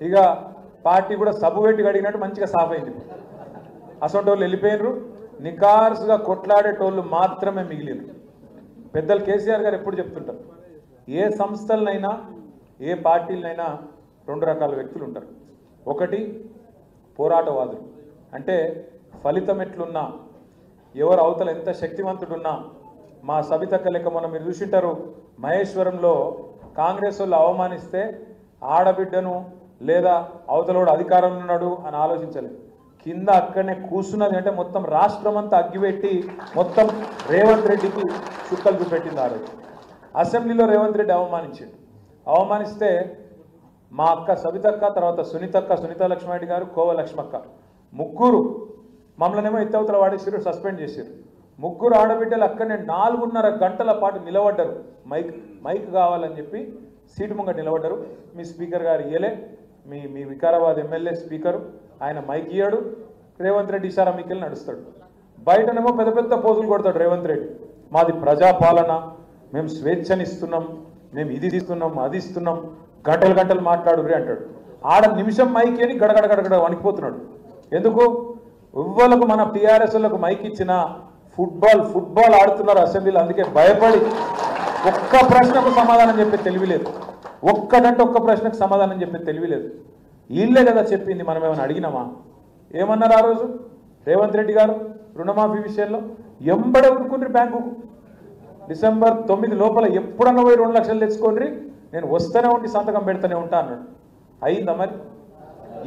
ఇక పార్టీ కూడా సబ్బు పెట్టి కడిగినట్టు మంచిగా సాఫ్ అయింది. అసొంటోళ్ళు వెళ్ళిపోయినరు, నికార్సుగా కొట్లాడేటోళ్ళు మాత్రమే మిగిలిరు. పెద్దలు కేసీఆర్ గారు ఎప్పుడు చెప్తుంటారు, ఏ సంస్థలనైనా ఏ పార్టీలనైనా రెండు రకాల వ్యక్తులు ఉంటారు. ఒకటి పోరాటవాదులు, అంటే ఫలితం ఎట్లున్నా, ఎవరు అవతల ఎంత శక్తివంతుడున్నా, మా సబితక్క లెక్క మనం మీరు చూసింటారు, మహేశ్వరంలో కాంగ్రెస్ వాళ్ళు అవమానిస్తే ఆడబిడ్డను లేదా అవతలోడు అధికారంలో ఉన్నాడు అని ఆలోచించలేదు. కింద అక్కడనే కూర్చున్నది అంటే మొత్తం రాష్ట్రం అంతా అగ్గిపెట్టి మొత్తం రేవంత్ రెడ్డికి చుక్కలు చూపెట్టింది. ఆ రోజు అసెంబ్లీలో రేవంత్ రెడ్డి అవమానిస్తే మా అక్క సబితక్క, తర్వాత సునీత లక్ష్మారెడ్డి గారు, కోవ లక్ష్మక్క ముగ్గురు మమ్మల్నేమో ఎత్తవతల వాడేసారు, సస్పెండ్ చేశారు. ముగ్గురు ఆడబిడ్డలు అక్కడనే 4.5 గంటల పాటు నిలబడ్డారు. మైక్ కావాలని చెప్పి సీటు ముంగట నిలబడ్డారు. మీ స్పీకర్ గారు ఇయ్యలే, మీ వికారాబాద్ ఎమ్మెల్యే స్పీకరు ఆయన మైక్ ఇయ్యాడు. రేవంత్ రెడ్డి ఇషారా మీకెళ్ళి నడుస్తాడు. బయటనేమో పెద్ద పెద్ద పోజులు కొడతాడు రేవంత్ రెడ్డి. మాది ప్రజాపాలన, మేము స్వేచ్ఛనిస్తున్నాం, మేము ఇది ఇస్తున్నాం, అది ఇస్తున్నాం, గంటలు మాట్లాడుర్రి అంటాడు. ఆడ నిమిషం మైక్ అని గడగడ వణికిపోతున్నాడు. ఎందుకు? ఇవ్వలకు మన టీఆర్ఎస్ వాళ్ళకు మైక్ ఇచ్చిన ఫుట్బాల్ ఆడుతున్నారు అసెంబ్లీలో. అందుకే భయపడి ఒక్క ప్రశ్నకు సమాధానం చెప్పే తెలివిలేదు. ఒక్క ప్రశ్నకు సమాధానం చెప్పే తెలివిలేదు. వీళ్ళే కదా చెప్పింది, మనం ఏమైనా అడిగినామా? ఏమన్నారు ఆ రోజు రేవంత్ రెడ్డి గారు రుణమాఫీ విషయంలో? ఎంబడ ఉరుకుండ్రి బ్యాంకుకు. డిసెంబర్ 9 లోపల ఎప్పుడన్నా పోయి 2 లక్షలు తెచ్చుకోండి, నేను వస్తూనే ఉండి సంతకం పెడతానే ఉంటా అన్నాడు. అయిందా మరి?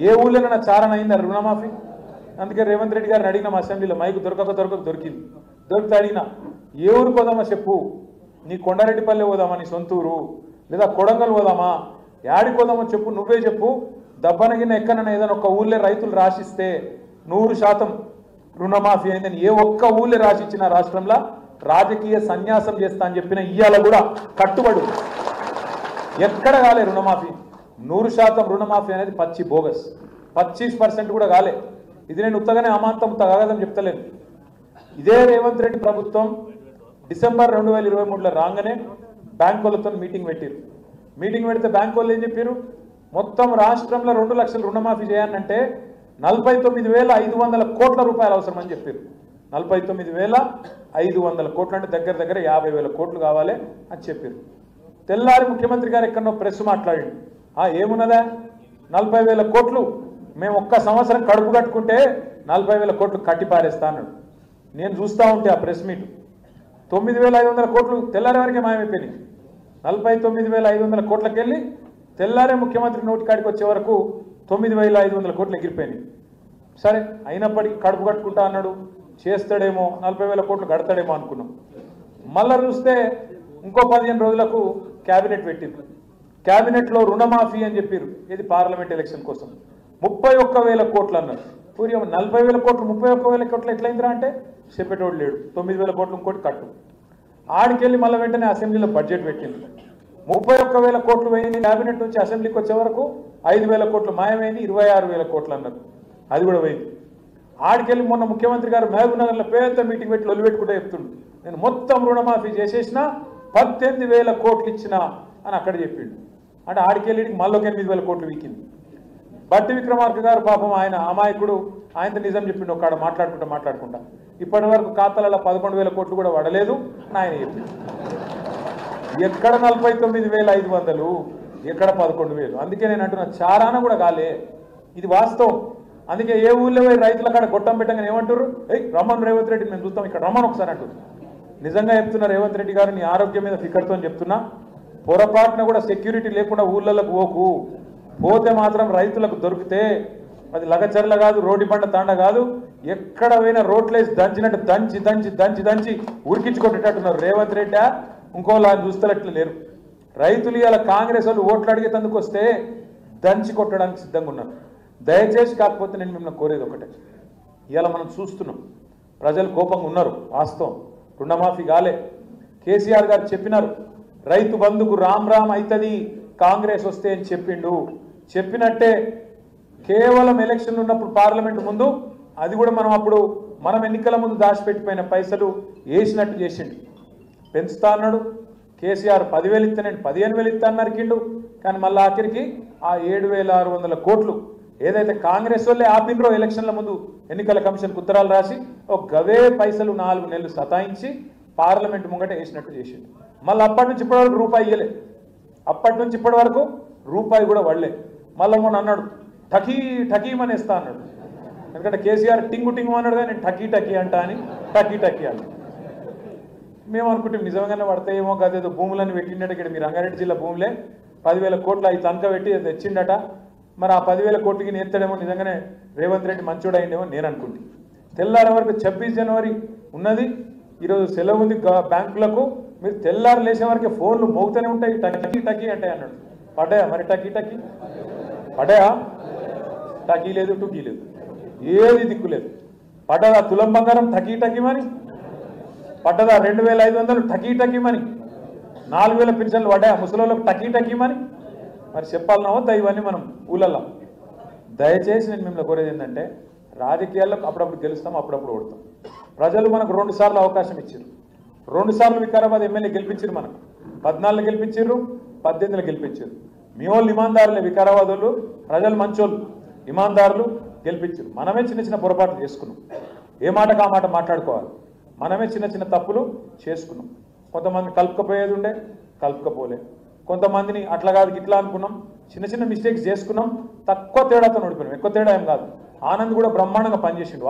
ఏ ఊళ్ళోనైనా చారణ అయిందా రుణమాఫీ? అందుకే రేవంత్ రెడ్డి గారిని అడిగినాం అసెంబ్లీలో, మైకు దొరికింది. దొరికితే అడిగినా, ఏ ఊరు పోదామా చెప్పు, నీ కొండారెడ్డిపల్లె పోదామా, నీ సొంతూరు, లేదా కొడంగల్ పోదామా, యాడికి పోదామో చెప్పు, నువ్వే చెప్పు. దబ్బనగిన ఎక్కడైనా ఏదైనా ఒక ఊళ్ళే రైతులు రాసిస్తే 100% రుణమాఫీ అయిందని ఏ ఒక్క ఊళ్ళే రాసిచ్చిన రాష్ట్రంలో రాజకీయ సన్యాసం చేస్తా అని చెప్పిన ఇయ్యాల కూడా కట్టుబడి ఎక్కడ కాలే రుణమాఫీ. 100% రుణమాఫీ అనేది పచ్చి బోగస్. 25% కూడా కాలే. ఇది నేను ఉత్తగానే అమాంతం తగదని చెప్తలేను. ఇదే రేవంత్ రెడ్డి ప్రభుత్వం డిసెంబర్ 2023లో రాగానే బ్యాంకులతో మీటింగ్ పెట్టారు. మీటింగ్ పెడితే బ్యాంకు వాళ్ళు ఏం చెప్పారు, మొత్తం రాష్ట్రంలో 2 లక్షలు రుణమాఫీ చేయాలంటే 49,500 కోట్ల రూపాయలు అవసరం అని చెప్పారు. 49,500 కోట్లు అంటే దగ్గర 50,000 కోట్లు కావాలి అని చెప్పారు. తెల్లారి ముఖ్యమంత్రి గారు ఎక్కడో ప్రెస్ మాట్లాడిండు, ఏమున్నదా 40,000 కోట్లు మేము ఒక్క సంవత్సరం కడుపు కట్టుకుంటే 40,000 కోట్లు కట్టి పారేస్తా అన్నాడు. నేను చూస్తూ ఉంటే ఆ ప్రెస్ మీట్ 9,500 కోట్లు తెల్లారి వరకే మాయమైపోయినాయి. 49,500 కోట్లకి వెళ్ళి తెల్లారే ముఖ్యమంత్రి నోటికాడికి వచ్చే వరకు 9,500 కోట్లు ఎగిరిపోయినాయి. సరే అయినప్పటికీ కడుపు కట్టుకుంటా అన్నాడు, చేస్తాడేమో, 40,000 కోట్లు కడతాడేమో అనుకున్నాం. మళ్ళా చూస్తే ఇంకో 15 రోజులకు క్యాబినెట్ పెట్టింది. క్యాబినెట్లో రుణమాఫీ అని చెప్పారు. ఇది పార్లమెంట్ ఎలక్షన్ కోసం 31,000 కోట్లు అన్నారు. పూర్యం 40,000 కోట్లు 31,000 కోట్లు ఎట్లయిందిరా అంటే చెప్పేటోడు లేడు. 9,000 కోట్లు ఇంకోటి కట్టు. ఆడికెళ్ళి మళ్ళీ వెంటనే అసెంబ్లీలో బడ్జెట్ పెట్టింది. 31,000 కోట్లు పోయింది. క్యాబినెట్ నుంచి అసెంబ్లీకి వచ్చే వరకు 5,000 కోట్లు మాయమైంది. 26,000 కోట్లు అన్నారు, అది కూడా పోయింది. ఆడికెళ్ళి మొన్న ముఖ్యమంత్రి గారు మహబూబ్ నగర్లో పెద్ద మీటింగ్ పెట్టి లొల్లి పెట్టుకుంటే చెప్తుండు, నేను మొత్తం రుణమాఫీ చేసేసిన 18,000 కోట్లు ఇచ్చిన అని అక్కడ చెప్పిండు. అంటే ఆడికెళ్ళి మళ్ళీ 8,000 కోట్లు వీకింది. బట్టి విక్రమార్క గారు పాపం ఆయన అమాయకుడు, ఆయనతో నిజం చెప్పిండు. ఒక్కడ మాట్లాడుకుంటా ఇప్పటి వరకు ఖాతాలలో 11,000 కోట్లు కూడా పడలేదు అని ఆయన చెప్పిండు. ఎక్కడ 49,500, ఎక్కడ 11,000. అందుకే నేను అంటున్నా, చారాన కూడా కాలే, ఇది వాస్తవం. అందుకే ఏ ఊళ్ళో పోయి రైతుల కాడ గొట్టం పెట్టగానే ఏమంటారు, రమ్మను రేవంత్ రెడ్డి మేము చూస్తాం, ఇక్కడ రమ్మను ఒకసారి అంటారు. నిజంగా చెప్తున్నా రేవంత్ రెడ్డి గారు, నీ ఆరోగ్యం మీద ఫికర్తో చెప్తున్నా, పొరపాటున కూడా సెక్యూరిటీ లేకుండా ఊళ్ళకు పోతే మాత్రం రైతులకు దొరికితే అది లగచర్ల కాదు, రోడ్డు బండ తాండ కాదు, ఎక్కడ పోయినా రోడ్లేసి దంచినట్టు దంచి ఉరికించుకొట్టేటట్టున్నారు. రేవంత్ రెడ్డి ఇంకోలా చూస్తేట్లు లేరు. రైతులు ఇలా కాంగ్రెస్ వాళ్ళు ఓట్లు అడిగేందుకు వస్తే దంచి కొట్టడానికి సిద్ధంగా ఉన్నారు. దయచేసి కాకపోతే నేను మిమ్మల్ని కోరేది ఒకటే, ఇవాళ మనం చూస్తున్నాం ప్రజలు కోపంగా ఉన్నారు, వాస్తవం. రుణమాఫీ కాలే. కేసీఆర్ గారు చెప్పినారు, రైతు బంధుకు రామ్ అవుతుంది కాంగ్రెస్ వస్తే అని చెప్పిండు. చెప్పినట్టే కేవలం ఎలక్షన్లు ఉన్నప్పుడు పార్లమెంట్ ముందు అది కూడా మనం ఎన్నికల ముందు దాచిపెట్టిపోయిన పైసలు వేసినట్టు చేసిండు. పెంచుతా అన్నాడు కేసీఆర్. 10,000 ఇస్తే నేను 15,000 ఇస్తా అన్నారు కిండు. కానీ మళ్ళీ ఆఖరికి ఆ 7,600 కోట్లు ఏదైతే కాంగ్రెస్ వాళ్ళే ఆపినరో ఎలక్షన్ల ముందు ఎన్నికల కమిషన్కు ఉత్తరాలు రాసి ఒక గవే పైసలు 4 నెలలు సతాయించి పార్లమెంట్ ముంగట వేసినట్టు చేసిండు. మళ్ళీ అప్పటి నుంచి ఇప్పటి వరకు రూపాయి ఇయ్యలే. అప్పటి నుంచి ఇప్పటి వరకు రూపాయి కూడా వడలే. మళ్ళీ మొన్న అన్నాడు టకీ టకీమనేస్తా అన్నాడు. ఎందుకంటే కేసీఆర్ టింగు టింగు అన్నాడు కానీ నేను టకీ టకీ అంటా అని టకీ టకీ అన్నాడు. మేము అనుకుంటే నిజంగానే పడతాయేమో కాదేదో భూములను పెట్టిండట. ఇక్కడ మీ రంగారెడ్డి జిల్లా భూములే 10,000 కోట్లు అవి తనక పెట్టి తెచ్చిండట. మరి ఆ 10,000 కోట్లకి నేర్తాడేమో నిజంగానే రేవంత్ రెడ్డి మంచోడు అయిందేమో నేను అనుకుంటే. తెల్లారి వరకు 26 జనవరి ఉన్నది. ఈరోజు సెలవు ఉంది బ్యాంకులకు. మీరు తెల్లారు లేచే వరకే ఫోన్లు మోగుతూనే ఉంటాయి. టకీ టకీ అంటే అన్నాడు. పడ్డాయా మరి టకీ టకీ? పడ్డాయా? టకీ లేదు, టుకీ లేదు, ఏది దిక్కు లేదు. పడ్డదా తులం బంగారం టకీ టకీమని? పడ్డదా 2,500 టకీ టకీమని? 4,000 పెన్షన్లు పడ్డాయా ముసలోళ్ళకు టకీ టకీమని? మరి చెప్పాలన్నా వద్దా ఇవన్నీ మనం ఊళ్ళల్లో? దయచేసి నేను మిమ్మల్ని కోరేది ఏంటంటే రాజకీయాల్లో అప్పుడప్పుడు గెలుస్తాం, అప్పుడప్పుడు ఓడతాం. ప్రజలు మనకు 2 సార్లు అవకాశం ఇచ్చారు. 2 సార్లు వికారాబాద్ ఎమ్మెల్యే గెలిపించారు. మనకు 14 గెలిపించారు, 18 గెలిపించారు. మీ వాళ్ళు ఇమాందారులే. వికారాబాద్ వాళ్ళు ప్రజలు మంచోళ్ళు, ఇమాందారులు గెలిపించారు. మనమే చిన్న చిన్న పొరపాట్లు చేసుకున్నాం. ఏ మాటకు ఆ మాట మాట్లాడుకోవాలి. మనమే చిన్న చిన్న తప్పులు చేసుకున్నాం. కొంతమంది కలుపుకపోయేది ఉండే కలుపుకపోలే. కొంతమందిని అట్లా కాదు ఇట్లా అనుకున్నాం. చిన్న చిన్న మిస్టేక్స్ చేసుకున్నాం. తక్కువ తేడాతో ఓడిపోయినాం. ఎక్కువ తేడా ఏం కాదు. ఆనంద్ కూడా బ్రహ్మాండంగా పనిచేసిండు.